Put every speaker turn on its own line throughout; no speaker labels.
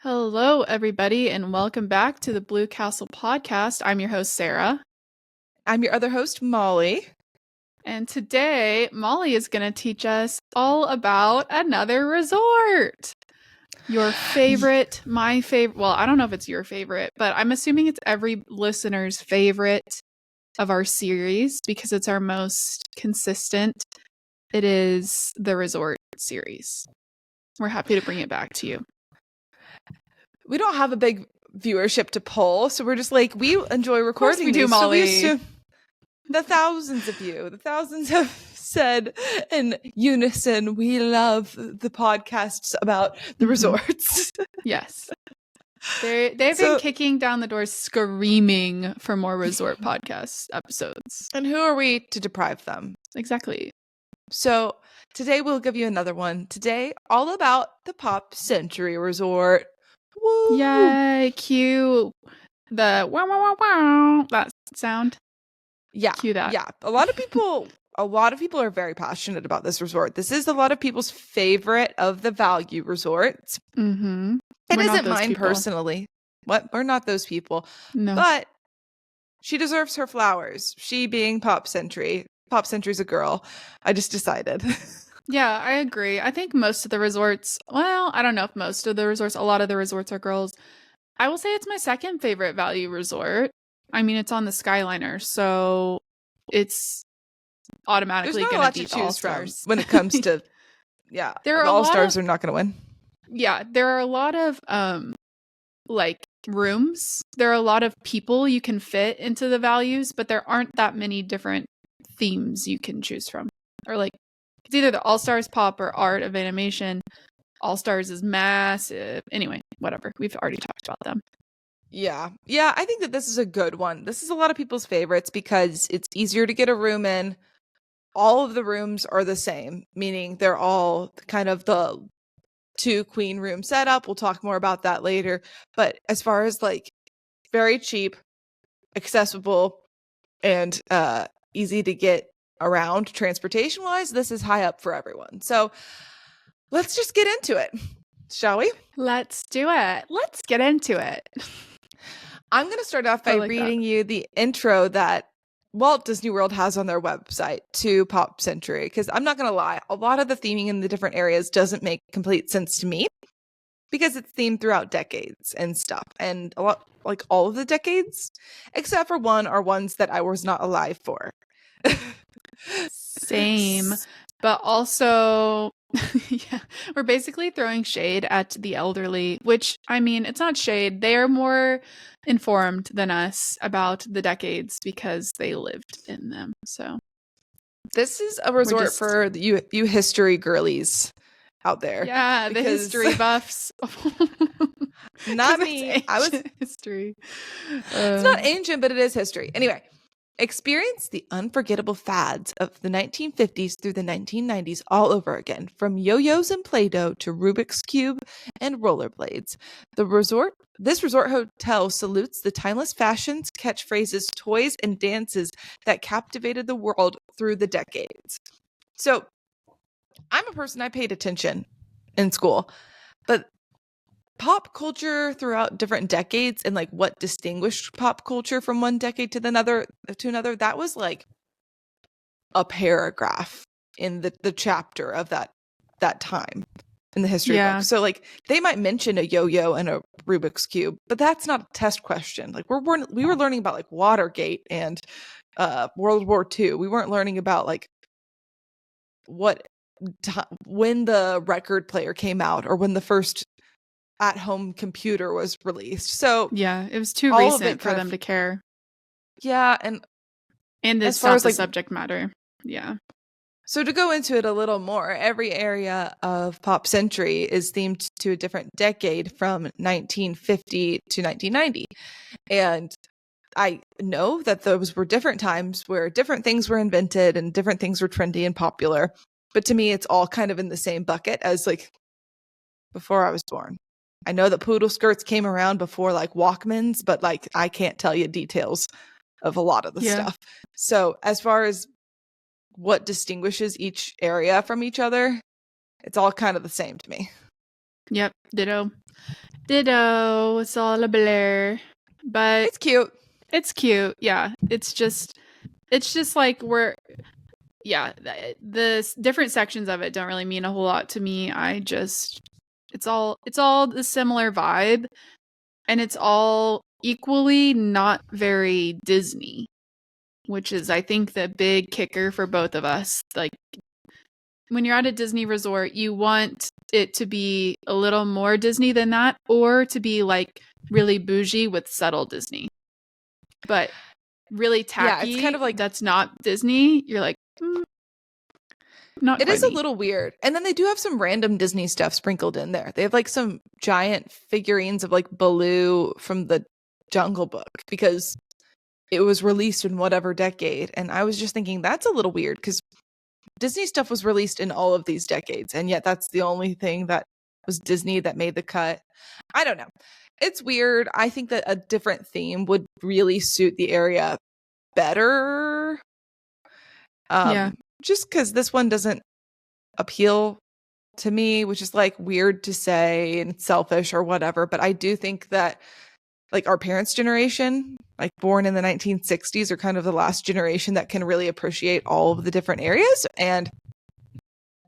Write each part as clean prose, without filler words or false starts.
Hello, everybody, and welcome back to the Blue Castle podcast. I'm your host, Sarah.
I'm your other host, Molly.
And today, Molly is going to teach us all about another resort. Your favorite, my favorite. Well, I don't know if it's your favorite, but I'm assuming it's every listener's favorite of our series because it's our most consistent. It is the resort series. We're happy to bring it back to you.
We don't have a big viewership to pull, so we're just like, we enjoy recording.
We do, Molly.
So the thousands of you, the thousands have said in unison, we love the podcasts about the resorts.
Yes. They've been kicking down the doors, screaming for more resort podcast episodes.
And who are we to deprive them?
Exactly.
So today we'll give you another one. Today, all about the Pop Century Resort. Woo!
Yay, cue the wow, wow, wow, wow, that sound.
Yeah.
Cue that.
Yeah. A lot of people are very passionate about this resort. This is a lot of people's favorite of the value resorts.
Mm-hmm.
It isn't mine personally. What? We're not those people.
No.
But she deserves her flowers. She being Pop Century. Pop Century's a girl. I just decided.
Yeah, I agree. I think most of the resorts, well, I don't know if most of the resorts, a lot of the resorts are girls. I will say it's my second favorite value resort. I mean, it's on the Skyliner, so it's automatically going to beat the All-Stars.
When it comes to, yeah, the All-Stars are not going to win.
Yeah, there are a lot of, like, rooms. There are a lot of people you can fit into the values, but there aren't that many different themes you can choose from. Or, like, it's either the All-Stars Pop or Art of Animation. All-Stars is massive. Anyway, whatever. We've already talked about them.
Yeah. Yeah, I think that this is a good one. This is a lot of people's favorites because it's easier to get a room in. All of the rooms are the same, meaning they're all kind of the 2-queen room setup. We'll talk more about that later. But as far as like very cheap, accessible, and easy to get around transportation wise, this is high up for everyone. So let's just get into it, shall we?
Let's do it. Let's get into it.
I'm going to start off by reading you the intro that Walt Disney World has on their website to Pop Century, because I'm not going to lie, a lot of the theming in the different areas doesn't make complete sense to me because it's themed throughout decades and stuff. And a lot, like all of the decades, except for one, are ones that I was not alive for.
Same. But also, yeah, we're basically throwing shade at the elderly, which, I mean, it's not shade. They are more informed than us about the decades because they lived in them. So
this is a resort for you history girlies out there.
Yeah, the history buffs.
Not me. I was
history.
It's not ancient, but it is history. Anyway, experience the unforgettable fads of the 1950s through the 1990s all over again, from yo-yos and Play-Doh to Rubik's Cube and rollerblades. This resort hotel salutes the timeless fashions, catchphrases, toys, and dances that captivated the world through the decades. So, I'm a person, I paid attention in school, but pop culture throughout different decades and like what distinguished pop culture from one decade to another, that was like a paragraph in the chapter of that time in the history book. So like they might mention a yo-yo and a Rubik's Cube, but that's not a test question. Like we were learning about like Watergate and World War II. We weren't learning about like when the record player came out or when the first at-home computer was released. So
yeah, it was too recent for them to care.
Yeah, and
as far as like subject matter. Yeah.
So to go into it a little more, every area of Pop Century is themed to a different decade from 1950 to 1990. And I know that those were different times where different things were invented and different things were trendy and popular. But to me, it's all kind of in the same bucket as like before I was born. I know that poodle skirts came around before like Walkmans, but like I can't tell you details of a lot of the stuff. So as far as what distinguishes each area from each other, it's all kind of the same to me.
Yep. Ditto. It's all a blur. But
It's cute.
it's cute. Yeah. It's just like the different sections of it don't really mean a whole lot to me. It's all the similar vibe, and it's all equally not very Disney, which is, I think, the big kicker for both of us. Like, when you're at a Disney resort, you want it to be a little more Disney than that, or to be like really bougie with subtle Disney. But really tacky,
it's kind of like,
that's not Disney, you're like, not
it
quite
is a
me.
little weird. And then they do have some random Disney stuff sprinkled in there. They have like some giant figurines of like Baloo from the Jungle Book because it was released in whatever decade. And I was just thinking that's a little weird because Disney stuff was released in all of these decades, and yet that's the only thing that was Disney that made the cut. I don't know. It's weird. I think that a different theme would really suit the area better.
Yeah.
Just because this one doesn't appeal to me, which is like weird to say and selfish or whatever. But I do think that like our parents' generation, like born in the 1960s, are kind of the last generation that can really appreciate all of the different areas. And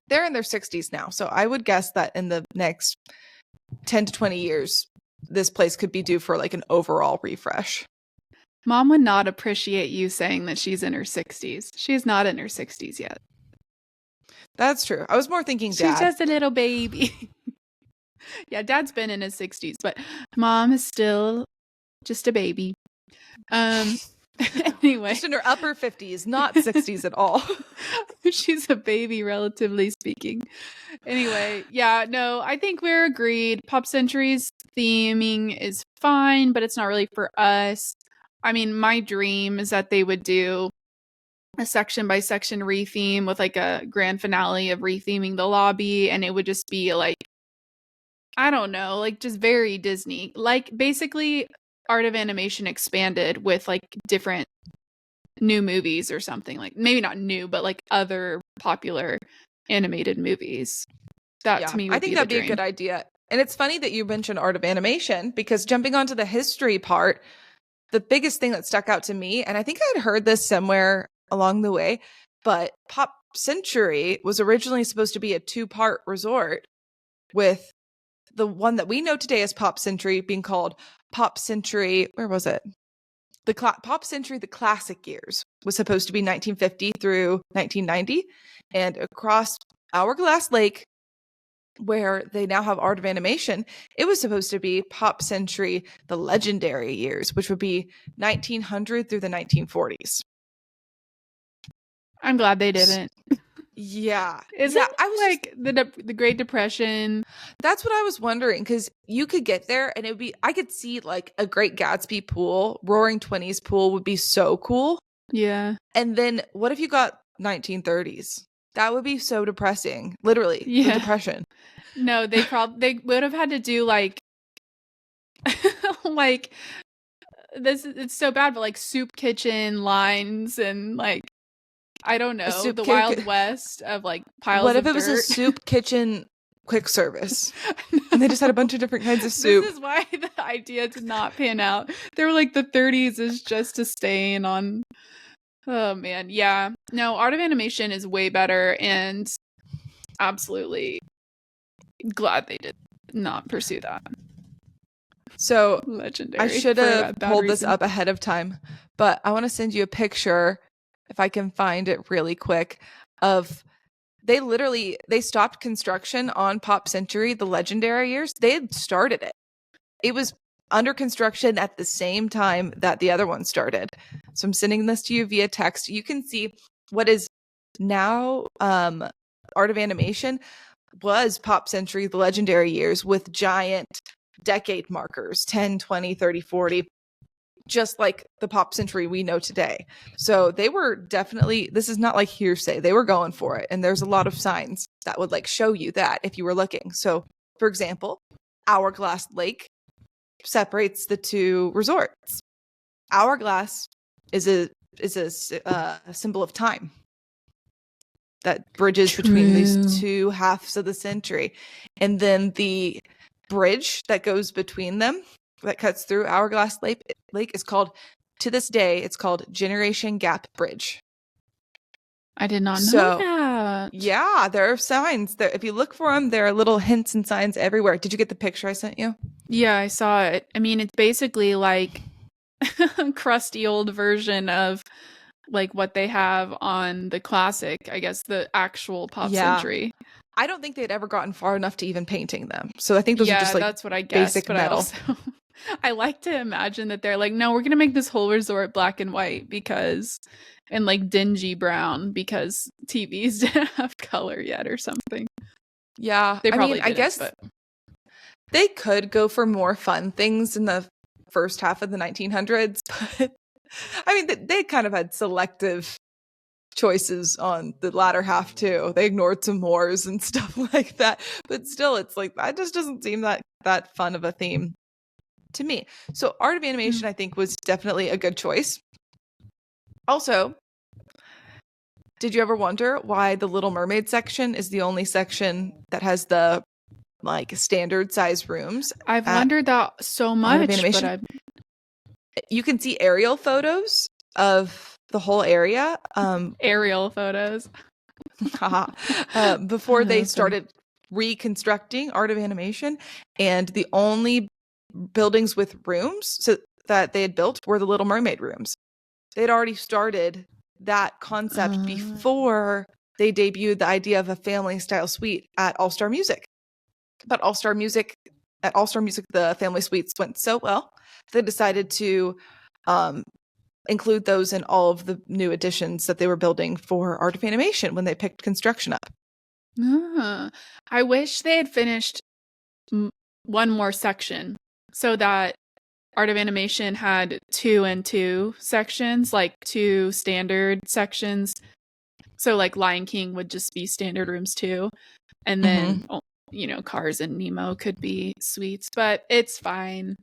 they're in their 60s now. So I would guess that in the next 10 to 20 years, this place could be due for like an overall refresh.
Mom would not appreciate you saying that she's in her 60s. She's not in her 60s yet.
That's true. I was more thinking Dad.
She's just a little baby. Yeah, Dad's been in his 60s, but Mom is still just a baby. Anyway.
Just in her upper 50s, not 60s at all.
She's a baby, relatively speaking. Anyway, yeah, no, I think we're agreed. Pop Century's theming is fine, but it's not really for us. I mean, my dream is that they would do a section by section retheme with like a grand finale of retheming the lobby, and it would just be like, I don't know, like just very Disney. Like basically Art of Animation expanded with like different new movies or something. Like maybe not new, but like other popular animated movies. That to me would
I think
be
that'd
the
be
dream.
a good idea. And it's funny that you mentioned Art of Animation because jumping onto the history part, the biggest thing that stuck out to me, and I think I'd heard this somewhere along the way, but Pop Century was originally supposed to be a 2-part resort, with the one that we know today as Pop Century being called Pop Century, where was it? Pop Century, the classic years, was supposed to be 1950 through 1990. And across Hourglass Lake, where they now have Art of Animation, it was supposed to be Pop Century, the legendary years, which would be 1900 through the 1940s.
I'm glad they didn't.
Yeah.
Isn't I was like the Great Depression?
That's what I was wondering, because you could get there and it would be, I could see like a Great Gatsby pool, Roaring Twenties pool would be so cool.
Yeah.
And then what if you got 1930s? That would be so depressing. Literally, the depression.
No, they would have had to do like like this. It's so bad, but like soup kitchen lines and like, I don't know, the Wild West of like piles of dirt.
What if it was a soup kitchen quick service? And they just had a bunch of different kinds of soup.
This is why the idea did not pan out. They were like, the 30s is just a stain on. Oh man, yeah. No, Art of Animation is way better, and absolutely glad they did not pursue that.
So
legendary.
I should have pulled this up ahead of time, but I want to send you a picture, if I can find it really quick, of they stopped construction on Pop Century, the legendary years. They had started it. It was under construction at the same time that the other one started. So I'm sending this to you via text. You can see what is now Art of Animation was Pop Century, the legendary years, with giant decade markers, 10, 20, 30, 40, just like the Pop Century we know today. So they were definitely, this is not like hearsay, they were going for it. And there's a lot of signs that would like show you that if you were looking. So for example, Hourglass Lake separates the two resorts. Hourglass is a symbol of time. that bridges between these two halves of the century. And then the bridge that goes between them, that cuts through Hourglass Lake is called, to this day, it's called Generation Gap Bridge.
I did not know that.
Yeah, there are signs. If you look for them, there are little hints and signs everywhere. Did you get the picture I sent you?
Yeah, I saw it. I mean, it's basically like a crusty old version of like what they have on the classic, I guess, the actual Pop Century.
I don't think they'd ever gotten far enough to even painting them. So I think those are just like
that's what I guessed,
basic
but
metal.
I like to imagine that they're like, no, we're going to make this whole resort black and white because, and like dingy brown because TVs didn't have color yet or something.
Yeah.
They probably
I guess they could go for more fun things in the first half of the 1900s, but I mean, they kind of had selective choices on the latter half too. They ignored some wars and stuff like that, but still, it's like that just doesn't seem that fun of a theme to me. So Art of Animation, I think, was definitely a good choice. Also, did you ever wonder why the Little Mermaid section is the only section that has the like standard size rooms?
I've wondered that so much, but
you can see aerial photos of the whole area.
Aerial photos.
Before they started reconstructing Art of Animation, and the only buildings with rooms so that they had built were the Little Mermaid rooms. They'd already started that concept before they debuted the idea of a family style suite at All Star Music. But All Star Music, the family suites went so well, they decided to include those in all of the new additions that they were building for Art of Animation when they picked construction up.
I wish they had finished one more section so that Art of Animation had 2 and 2 sections, like 2 standard sections. So like Lion King would just be standard rooms 2. And then, Cars and Nemo could be suites, but it's fine.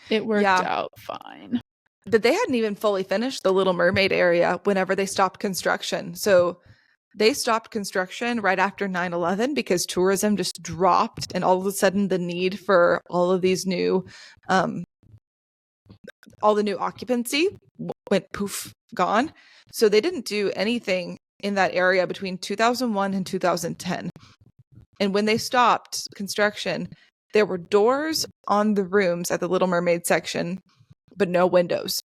It worked out fine.
But they hadn't even fully finished the Little Mermaid area whenever they stopped construction. So they stopped construction right after 9/11 because tourism just dropped, and all of a sudden the need for all of these new all the new occupancy went poof, gone. So they didn't do anything in that area between 2001 and 2010. And when they stopped construction, there were doors on the rooms at the Little Mermaid section, but no windows.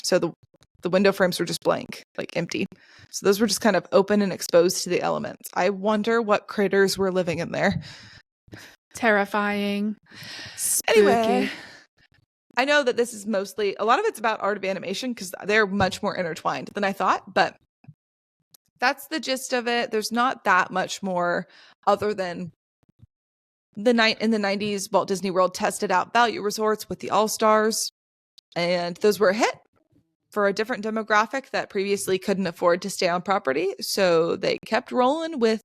So the window frames were just blank, like empty. So those were just kind of open and exposed to the elements. I wonder what critters were living in there.
Terrifying. Spooky.
Anyway, I know that this is mostly, a lot of it's about Art of Animation because they're much more intertwined than I thought, but that's the gist of it. There's not that much more other than in the 90s, Walt Disney World tested out value resorts with the All-Stars, and those were a hit for a different demographic that previously couldn't afford to stay on property. So they kept rolling with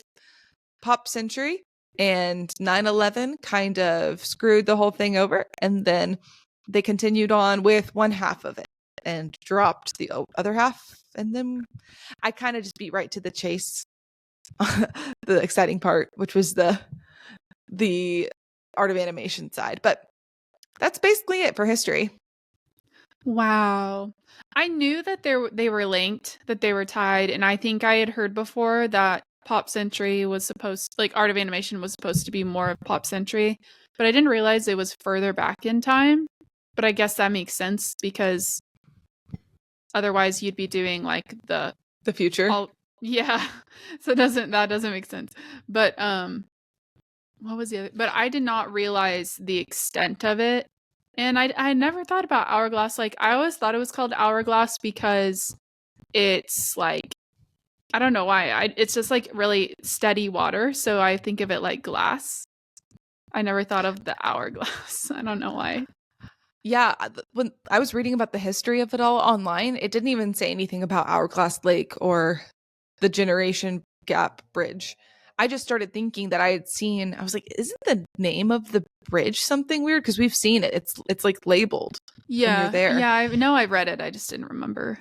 Pop Century, and 9/11 kind of screwed the whole thing over. And then they continued on with one half of it and dropped the other half. And then I kind of just beat right to the chase, the exciting part, which was the Art of Animation side. But that's basically it for history.
Wow. I knew that they were linked, that they were tied, and I think I had heard before that Pop Century was Art of Animation was supposed to be more of Pop Century, but I didn't realize it was further back in time. But I guess that makes sense because otherwise you'd be doing like the
future.
So that doesn't make sense. But what was the other? But I did not realize the extent of it. And I never thought about Hourglass. Like, I always thought it was called Hourglass because it's like, I don't know why. It's just like really steady water. So I think of it like glass. I never thought of the hourglass. I don't know why.
Yeah, when I was reading about the history of it all online, it didn't even say anything about Hourglass Lake or the Generation Gap Bridge. I just started thinking that I was like, isn't the name of the bridge something weird? Because we've seen it. It's like labeled.
Yeah.
When you're there.
Yeah, I know I've read it. I just didn't remember.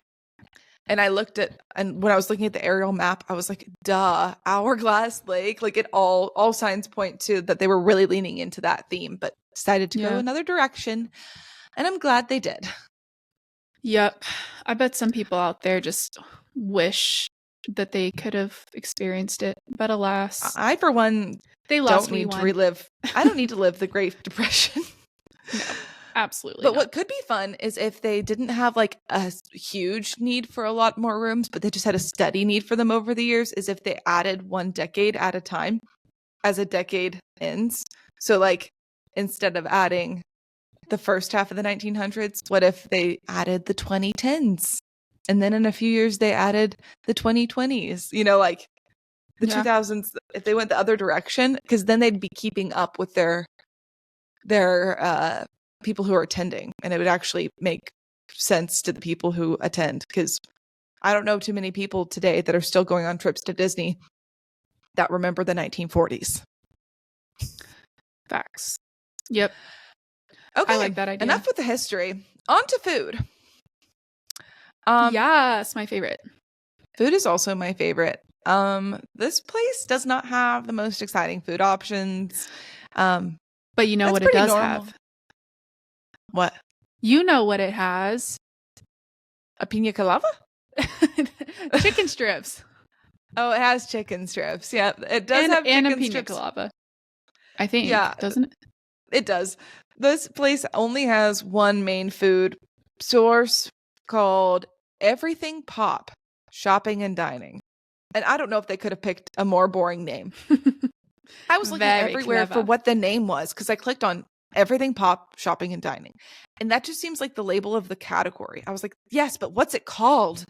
And when I was looking at the aerial map, I was like, duh, Hourglass Lake. Like all signs point to that they were really leaning into that theme, but decided to go another direction. And I'm glad they did.
Yep. I bet some people out there just wish that they could have experienced it. But alas.
I, for one,
they lost
don't need to relive. I don't need to live the Great Depression.
No. Absolutely.
But
not.
what could be fun is if they didn't have like a huge need for a lot more rooms, but they just had a steady need for them over the years, is if they added one decade at a time as a decade ends. So like instead of adding the first half of the 1900s, what if they added the 2010s? And then in a few years they added the 2020s, like the 2000s, if they went the other direction, because then they'd be keeping up with their people who are attending, and it would actually make sense to the people who attend, because I don't know too many people today that are still going on trips to Disney that remember the 1940s.
Facts. Yep.
Okay,
I like that idea.
Enough with the history. On to food.
Yes, my favorite.
Food is also my favorite. This place does not have the most exciting food options.
But you know what it does have?
What?
You know what it has?
A pina colada?
Chicken strips.
Oh, it has chicken strips. Yeah, it does have chicken
and a pina
strips.
colada. I think.
Yeah,
doesn't it?
It does. This place only has one main food source called Everything Pop Shopping and Dining. And I don't know if they could have picked a more boring name. I was looking everywhere for what the name was, because I clicked on Everything Pop Shopping and Dining. And that just seems like the label of the category. I was like, yes, but what's it called?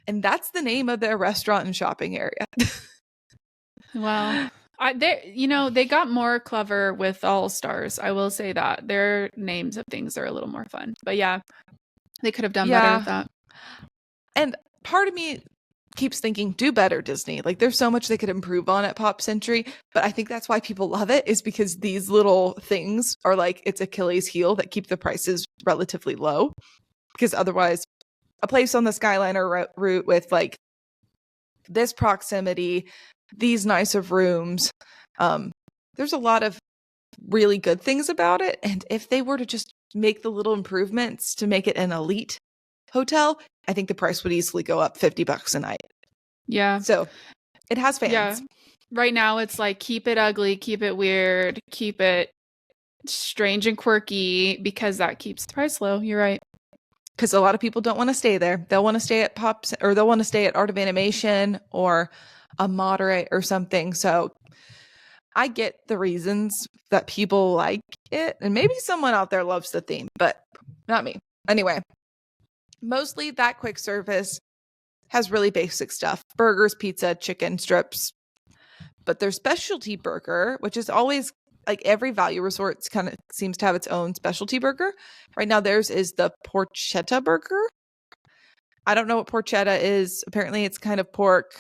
And that's the name of their restaurant and shopping area.
Well, they got more clever with All Stars. I will say that. Their names of things are a little more fun. But yeah, they could have done better with that.
And part of me keeps thinking, do better, Disney. Like, there's so much they could improve on at Pop Century, but I think that's why people love it, is because these little things are like its Achilles heel that keep the prices relatively low. Because otherwise, a place on the Skyliner route with like this proximity, these nice of rooms, there's a lot of really good things about it. And if they were to just make the little improvements to make it an elite hotel, I think the price would easily go up $50 a night.
Yeah.
So it has fans.
Yeah. Right now it's like, keep it ugly, keep it weird, keep it strange and quirky, because that keeps the price low. You're right.
Because a lot of people don't want to stay there. They'll want to stay at Pops, or they'll want to stay at Art of Animation or a Moderate or something. So I get the reasons that people like it. And maybe someone out there loves the theme, but not me. Anyway, mostly that quick service has really basic stuff. Burgers, pizza, chicken strips. But their specialty burger, which is always like every value resort kind of seems to have its own specialty burger. Right now theirs is the porchetta burger. I don't know what porchetta is. Apparently it's kind of pork,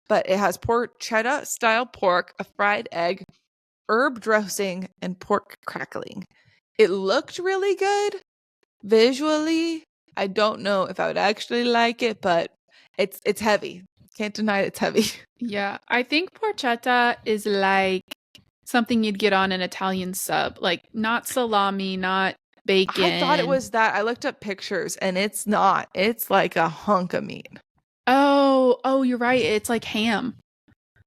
but it has porchetta style pork, a fried egg, herb dressing, and pork crackling. It looked really good visually. I don't know if I would actually like it, but it's heavy. Can't deny it's heavy.
Yeah, I think porchetta is like something you'd get on an Italian sub, like not salami, not bacon.
I thought it was that. I looked up pictures and it's not. It's like a hunk of meat.
Oh, you're right. It's like ham.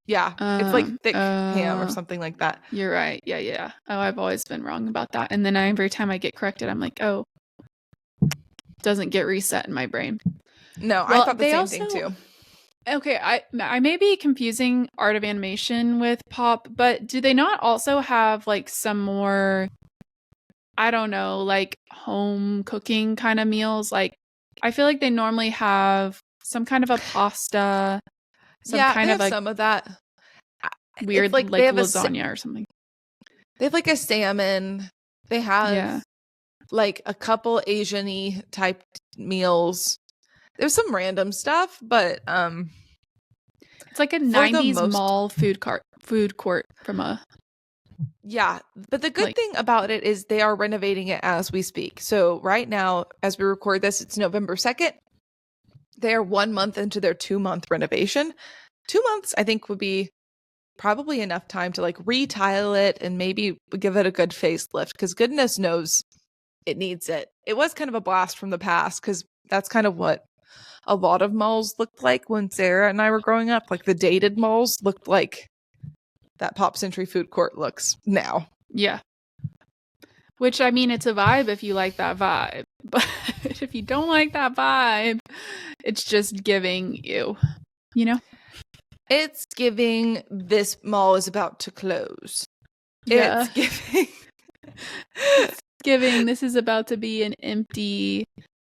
Yeah, it's like thick ham or something like that.
You're right. Yeah. Oh, I've always been wrong about that. And then every time I get corrected, I'm like, oh, doesn't get reset in my brain.
No, well, I thought the same thing too.
Okay, I may be confusing Art of Animation with Pop, but do they not also have like some more, I don't know, like home cooking kind of meals? Like, I feel like they normally have some kind of a pasta, some kind of like
some of that
weird like lasagna or something.
They have like a salmon. They have like a couple Asian-y type meals. There's some random stuff, but
it's like a 90s mall food court from a.
Yeah, but the good thing about it is they are renovating it as we speak. So right now, as we record this, it's November 2nd. They're 1 month into their 2-month renovation. 2 months, I think, would be probably enough time to like retile it and maybe give it a good facelift, because goodness knows it needs it. It was kind of a blast from the past, because that's kind of what a lot of malls looked like when Sarah and I were growing up. Like the dated malls looked like that Pop Century food court looks now.
Yeah. Which, I mean, it's a vibe if you like that vibe. But if you don't like that vibe, it's just giving you, you know?
It's giving this mall is about to close.
Yeah.
It's
giving this is about to be an empty,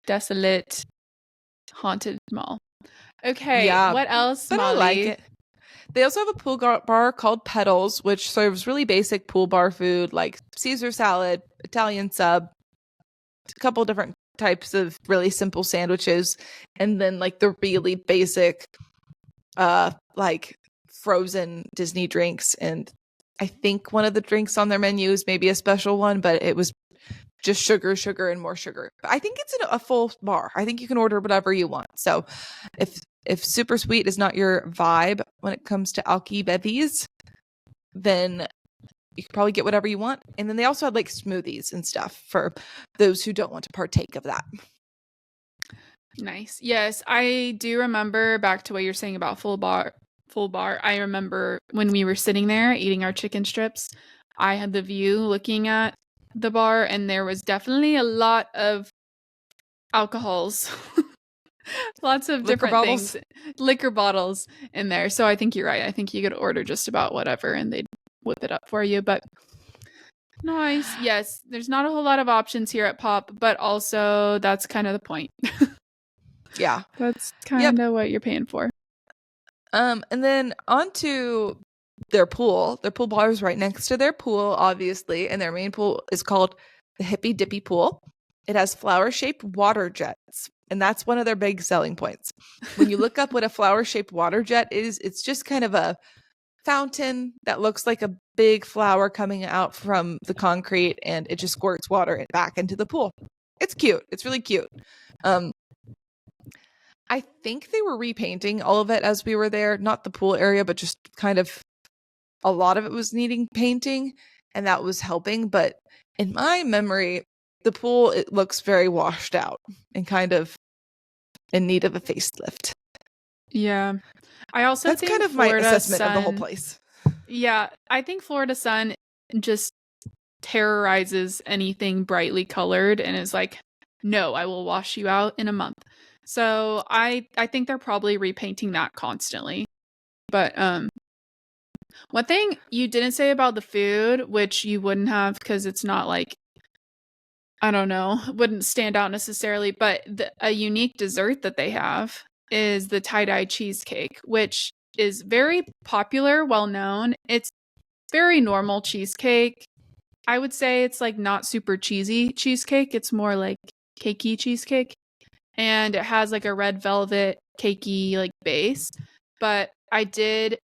desolate, haunted mall. Okay,
yeah,
what else,
but
Molly?
I like it. They also have a pool bar called Petals, which serves really basic pool bar food like Caesar salad, Italian sub, a couple different types of really simple sandwiches, and then like the really basic like frozen Disney drinks. And I think one of the drinks on their menu is maybe a special one, but it was just sugar, and more sugar. But I think it's a full bar. I think you can order whatever you want. So if super sweet is not your vibe when it comes to alky bevies, then you can probably get whatever you want. And then they also had like smoothies and stuff for those who don't want to partake of that.
Nice. Yes, I do remember, back to what you're saying about full bar. I remember when we were sitting there eating our chicken strips, I had the view looking at the bar, and there was definitely a lot of alcohols. Lots of different things. Liquor bottles in there. So I think you're right. I think you could order just about whatever and they'd whip it up for you. But nice. Yes, there's not a whole lot of options here at Pop, but also that's kind of the point.
Yeah.
That's kind of what you're paying for.
And then on to their pool. Their pool bar is right next to their pool, obviously, and their main pool is called the Hippy Dippy Pool. It has flower-shaped water jets, and that's one of their big selling points. When you look up what a flower-shaped water jet is, it's just kind of a fountain that looks like a big flower coming out from the concrete, and it just squirts water back into the pool. It's cute. It's really cute. I think they were repainting all of it as we were there, not the pool area, but just kind of a lot of it was needing painting, and that was helping. But in my memory, the pool, it looks very washed out and kind of in need of a facelift.
Yeah. I also
think kind of Florida my assessment of the whole place.
Yeah, I think Florida Sun just terrorizes anything brightly colored and is like, no, I will wash you out in a month. So I think they're probably repainting that constantly. But one thing you didn't say about the food, which you wouldn't have because it's not like, I don't know, wouldn't stand out necessarily, but a unique dessert that they have is the tie-dye cheesecake, which is very popular, well known. It's very normal cheesecake. I would say it's like not super cheesy cheesecake. It's more like cakey cheesecake. And it has like a red velvet cakey like base. But I did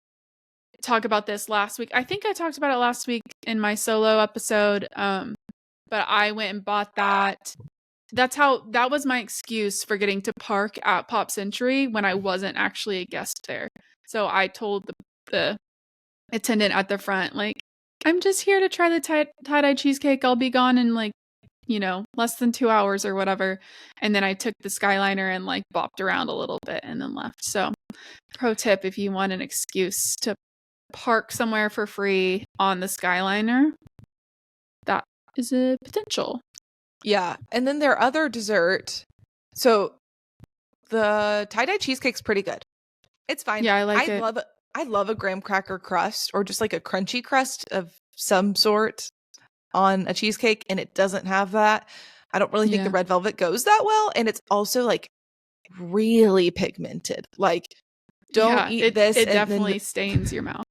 talk about this last week. I think I talked about it last week in my solo episode. But I went and bought that. That was my excuse for getting to park at Pop Century when I wasn't actually a guest there. So I told the attendant at the front, like, I'm just here to try the tie-dye cheesecake. I'll be gone in like, less than 2 hours or whatever. And then I took the skyliner and like bopped around a little bit and then left. So pro tip, if you want an excuse to park somewhere for free on the skyliner, that is a potential.
Yeah. And then their other dessert. So the tie-dye cheesecake's pretty good. It's fine.
Yeah, I like it.
I love a graham cracker crust or just like a crunchy crust of some sort on a cheesecake, and it doesn't have that. I don't really think the red velvet goes that well, and it's also like really pigmented. Like, don't eat this.
It definitely stains your mouth.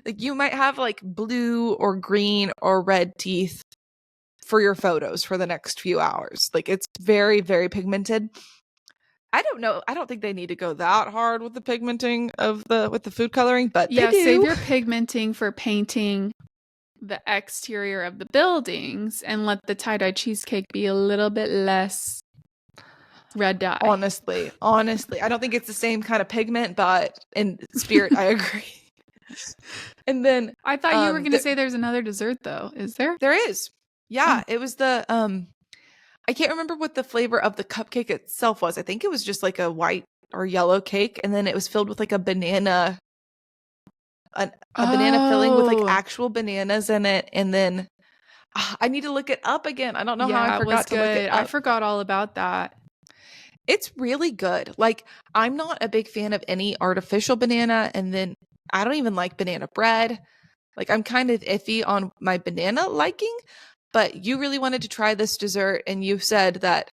Like, you might have like blue or green or red teeth for your photos for the next few hours. Like, it's very, very pigmented. I don't know. I don't think they need to go that hard with the pigmenting with the food coloring, but they do.
Save your pigmenting for painting the exterior of the buildings and let the tie-dye cheesecake be a little bit less red dye.
Honestly, I don't think it's the same kind of pigment, but in spirit, I agree. And then
I thought you were going to say there's another dessert though. Is there?
There is. Yeah, it was the I can't remember what the flavor of the cupcake itself was. I think it was just like a white or yellow cake, and then it was filled with like a banana banana filling with like actual bananas in it, and then I need to look it up again. I don't know how I forgot to look it up.
I forgot all about that.
It's really good. Like, I'm not a big fan of any artificial banana, and then I don't even like banana bread. Like, I'm kind of iffy on my banana liking, but you really wanted to try this dessert, and you said that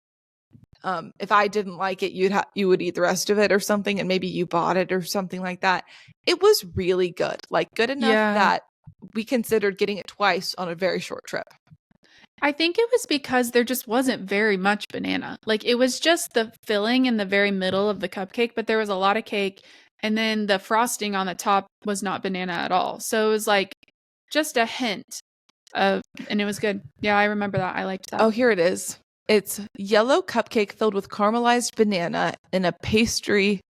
if I didn't like it, you would eat the rest of it or something, and maybe you bought it or something like that. It was really good. Like, good enough that we considered getting it twice on a very short trip.
I think it was because there just wasn't very much banana. Like, it was just the filling in the very middle of the cupcake, but there was a lot of cake, and then the frosting on the top was not banana at all. So it was like just a hint of, and it was good. Yeah, I remember that. I liked that.
Oh, here it is. It's yellow cupcake filled with caramelized banana in a pastry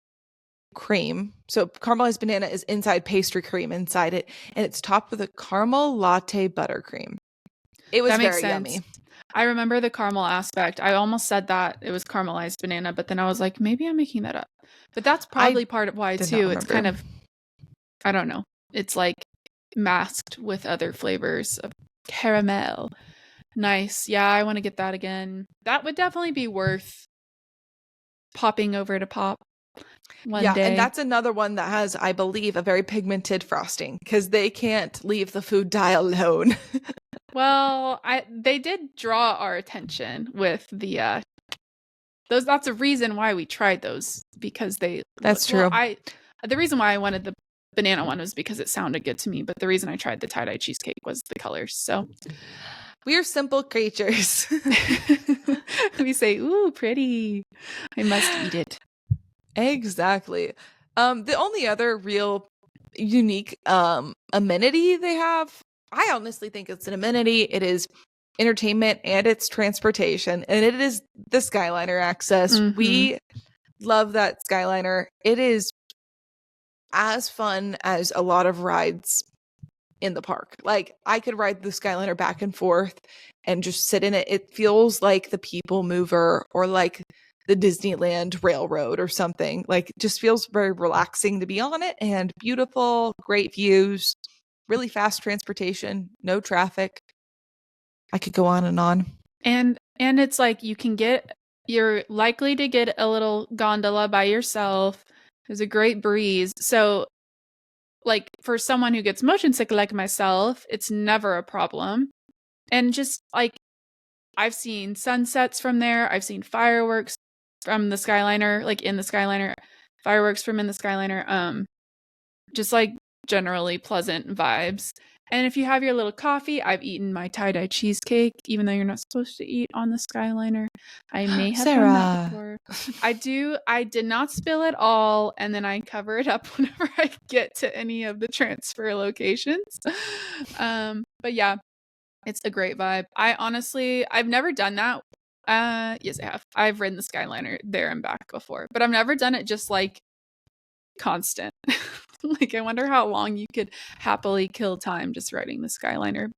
cream. So caramelized banana is inside pastry cream inside it, and it's topped with a caramel latte buttercream. It was very yummy.
I remember the caramel aspect. I almost said that it was caramelized banana, but then I was like, maybe I'm making that up. But that's probably part of why too. It's kind of, I don't know. It's like masked with other flavors of caramel. Nice. Yeah, I want to get that again. That would definitely be worth popping over to Pop one day.
And that's another one that has, I believe, a very pigmented frosting because they can't leave the food dye alone.
Well, they did draw our attention with the those. That's a reason why we tried those, because they.
That's true.
The reason why I wanted the banana one was because it sounded good to me, but the reason I tried the tie-dye cheesecake was the colors. So
we are simple creatures.
We say, "Ooh, pretty. I must eat it."
Exactly. The only other real unique amenity they have, I honestly think it's an amenity. It is entertainment and it's transportation, and it is the Skyliner access. Mm-hmm. We love that Skyliner. It is as fun as a lot of rides in the park. Like, I could ride the Skyliner back and forth and just sit in it. It feels like the People Mover or like the Disneyland Railroad or something. Like, it just feels very relaxing to be on it, and beautiful, great views, really fast transportation, no traffic. I could go on and on.
And it's like you're likely to get a little gondola by yourself. There's a great breeze. So like, for someone who gets motion sick like myself, it's never a problem. And just like, I've seen sunsets from there. I've seen fireworks from the Skyliner, like in the Skyliner, fireworks from in the Skyliner. Just like generally pleasant vibes. And if you have your little coffee, I've eaten my tie-dye cheesecake, even though you're not supposed to eat on the Skyliner. I may have done that before. I did not spill it all, and then I cover it up whenever I get to any of the transfer locations. But yeah, it's a great vibe. I've never done that. Yes, I have. I've ridden the Skyliner there and back before, but I've never done it just like constant. Like, I wonder how long you could happily kill time just riding the Skyliner.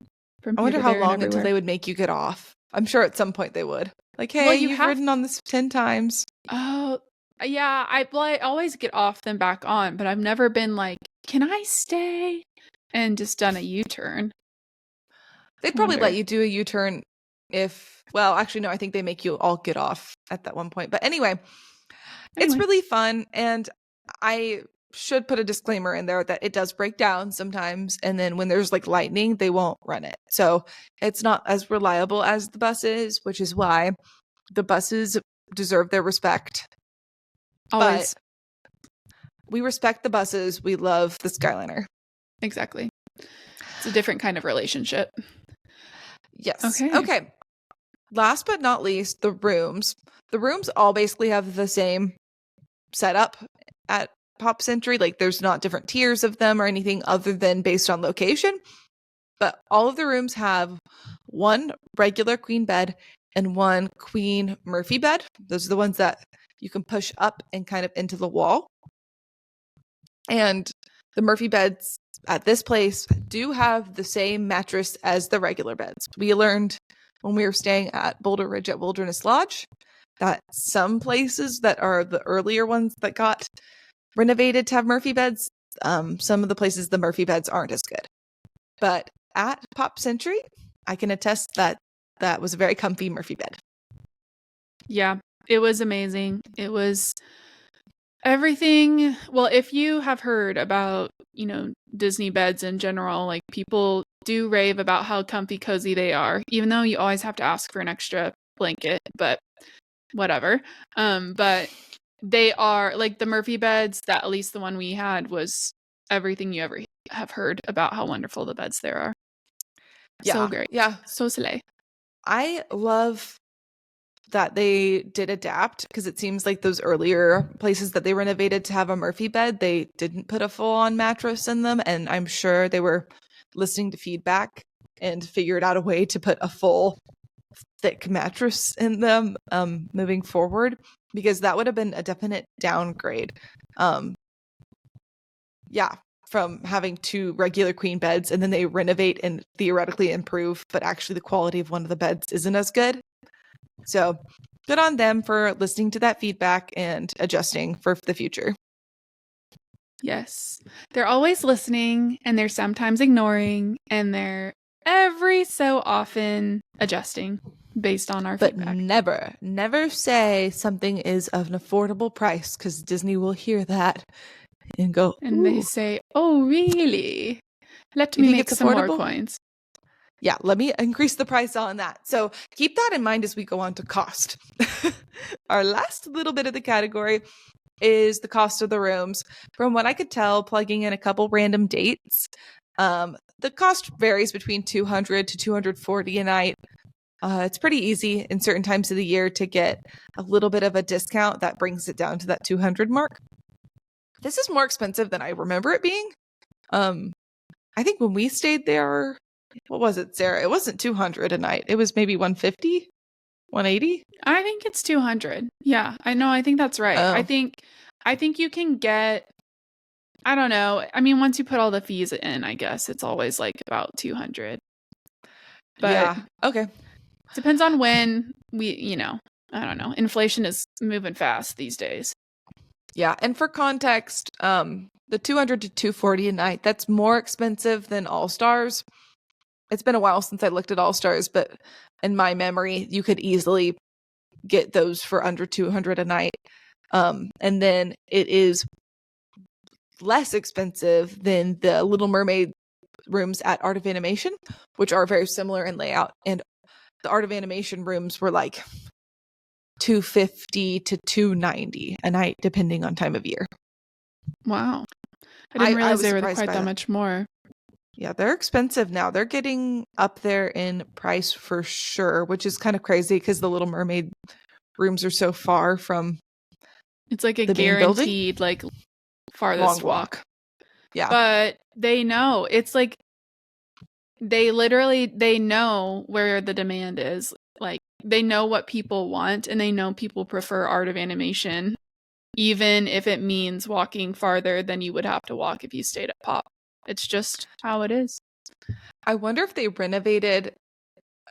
I wonder how long until they would make you get off. I'm sure at some point they would. Like, hey, you've ridden on this 10 times.
Oh, yeah. I always get off then back on, but I've never been like, can I stay? And just done a U-turn.
They'd probably let you do a U-turn well, actually, no, I think they make you all get off at that one point. But anyway, it's really fun. And I should put a disclaimer in there that it does break down sometimes, and then when there's like lightning, they won't run it, so it's not as reliable as the buses, which is why the buses deserve their respect. Always. But we respect the buses. We love the Skyliner.
Exactly. It's a different kind of relationship.
Yes. Okay. Last but not least, the rooms all basically have the same setup at Pop Century. Like, there's not different tiers of them or anything other than based on location, but all of the rooms have one regular queen bed and one queen Murphy bed. Those are the ones that you can push up and kind of into the wall. And the Murphy beds at this place do have the same mattress as the regular beds. We learned when we were staying at Boulder Ridge at Wilderness Lodge that some places that are the earlier ones that got renovated to have Murphy beds, some of the places the Murphy beds aren't as good. But at Pop Century, I can attest that that was a very comfy Murphy bed.
Yeah, it was amazing. It was everything. Well, if you have heard about, Disney beds in general, like people do rave about how comfy cozy they are, even though you always have to ask for an extra blanket, but whatever. But they are like the Murphy beds, that at least the one we had was everything you ever have heard about how wonderful the beds there are.
Yeah.
So great.
Yeah.
So slay.
I love that they did adapt, because it seems like those earlier places that they renovated to have a Murphy bed, they didn't put a full-on mattress in them, and I'm sure they were listening to feedback and figured out a way to put a full thick mattress in them moving forward, because that would have been a definite downgrade. From having two regular queen beds, and then they renovate and theoretically improve, but actually the quality of one of the beds isn't as good. So good on them for listening to that feedback and adjusting for the future.
Yes. They're always listening, and they're sometimes ignoring, and they're every so often adjusting based on our feedback.
But never say something is of an affordable price, because Disney will hear that and go,
and they say, "Oh, really? Let me make some more coins."
Yeah, let me increase the price on that. So keep that in mind as we go on to cost. Our last little bit of the category is the cost of the rooms. From what I could tell, plugging in a couple random dates, the cost varies between $200 to $240 a night. It's pretty easy in certain times of the year to get a little bit of a discount that brings it down to that $200 mark. This is more expensive than I remember it being. I think when we stayed there, what was it, Sarah? It wasn't $200 a night. It was maybe $150, $180.
I think it's $200. Yeah, I know. I think that's right.
Oh.
I think you can get, I don't know. I mean, once you put all the fees in, I guess it's always like about $200. But
yeah, okay.
Depends on when I don't know. Inflation is moving fast these days.
Yeah, and for context, the $200 to $240 a night, that's more expensive than All Stars. It's been a while since I looked at All Stars, but in my memory, you could easily get those for under $200 a night. And then it is less expensive than the Little Mermaid rooms at Art of Animation, which are very similar in layout. And the Art of Animation rooms were like $250 to $290 a night, depending on time of year.
Wow. I didn't realize they were quite that much more.
Yeah, they're expensive now. They're getting up there in price for sure, which is kind of crazy because the Little Mermaid rooms are so far from.
It's like a guaranteed, like, farthest walk.
Yeah.
But they know. It's like they know where the demand is. Like, they know what people want, and they know people prefer Art of Animation, even if it means walking farther than you would have to walk if you stayed at Pop. It's just how it is.
I wonder if they renovated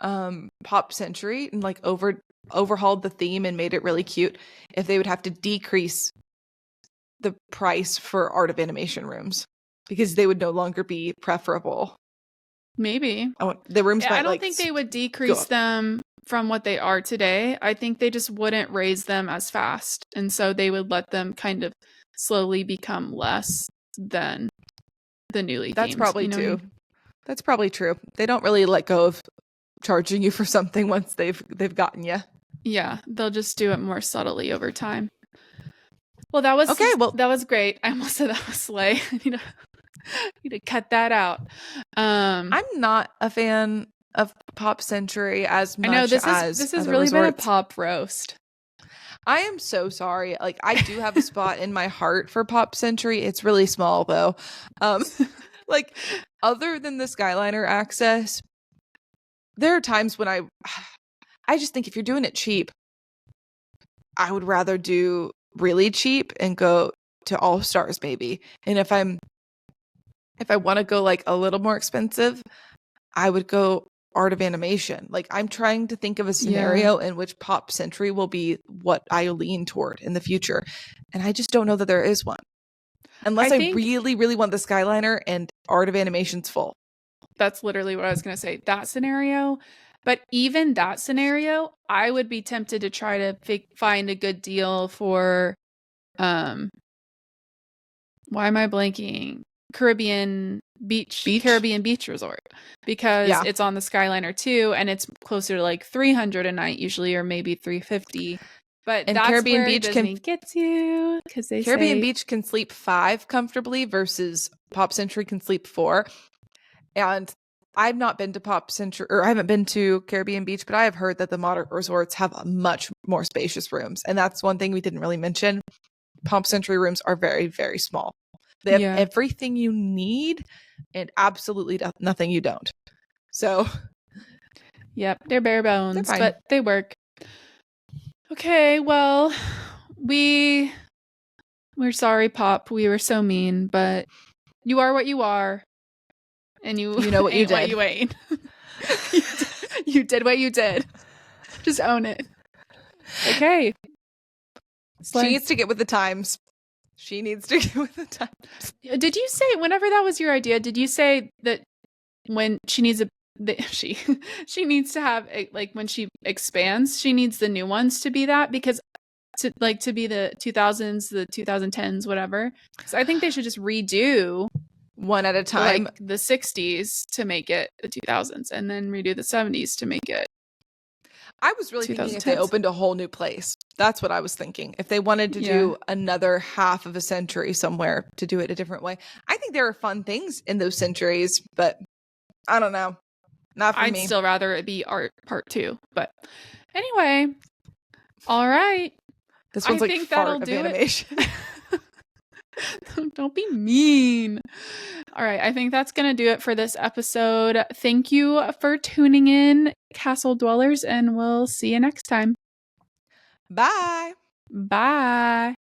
Pop Century and like overhauled the theme and made it really cute, if they would have to decrease the price for Art of Animation rooms, because they would no longer be preferable.
Maybe.
The rooms might,
I don't think they would decrease them from what they are today. I think they just wouldn't raise them as fast. And so they would let them kind of slowly become less than the newly themed.
That's probably true. That's probably true. They don't really let go of charging you for something once they've gotten you.
Yeah, they'll just do it more subtly over time. Well, that was okay. Well, that was great. I almost said that was slay. I need to cut that out.
I'm not a fan of Pop Century as much.
I know this has really been a Pop roast.
I am so sorry. Like, I do have a spot in my heart for Pop Century. It's really small though. Like, other than the Skyliner access, there are times when I just think if you're doing it cheap, I would rather do really cheap and go to All Stars maybe. And if I want to go like a little more expensive, I would go Art of Animation. Like I'm trying to think of a scenario in which Pop Century will be what I lean toward in the future. And I just don't know that there is one. Unless I really, really want the Skyliner and Art of Animation's full.
That's literally what I was going to say. That scenario. But even that scenario, I would be tempted to try to find a good deal for, why am I blanking? Caribbean Beach Resort, because it's on the Skyliner too, and it's closer to like $300 a night usually, or maybe $350. But that's Caribbean where Beach Disney gets you, because
Caribbean Beach can sleep 5 comfortably versus Pop Century can sleep 4. And I've not been to Pop Century, or I haven't been to Caribbean Beach, but I have heard that the modern resorts have much more spacious rooms, and that's one thing we didn't really mention. Pop Century rooms are very, very small. They have everything you need and absolutely nothing you don't. So,
yep, they're bare bones, but they work. Okay, well, we're sorry, Pop. We were so mean, but you are what you are, and you
know what you did.
What you ain't. You did what you did. Just own it. Okay.
She needs to get with the times. She needs to get with the times.
Did you say, whenever that was your idea, did you say that when she needs she needs to have like when she expands, she needs the new ones to be that, because to be the 2000s, the 2010s, whatever? Because I think they should just redo
one at a time,
like the 60s to make it the 2000s, and then redo the 70s to make it.
I was really thinking if they opened a whole new place. That's what I was thinking. If they wanted to do another half of a century somewhere, to do it a different way. I think there are fun things in those centuries, but I don't know. Not for me.
I'd still rather it be art part 2. But anyway, all right.
This one's like fart of animation.
Don't be mean. All right, I think that's going to do it for this episode. Thank you for tuning in, Castle Dwellers, and we'll see you next time.
Bye.
Bye.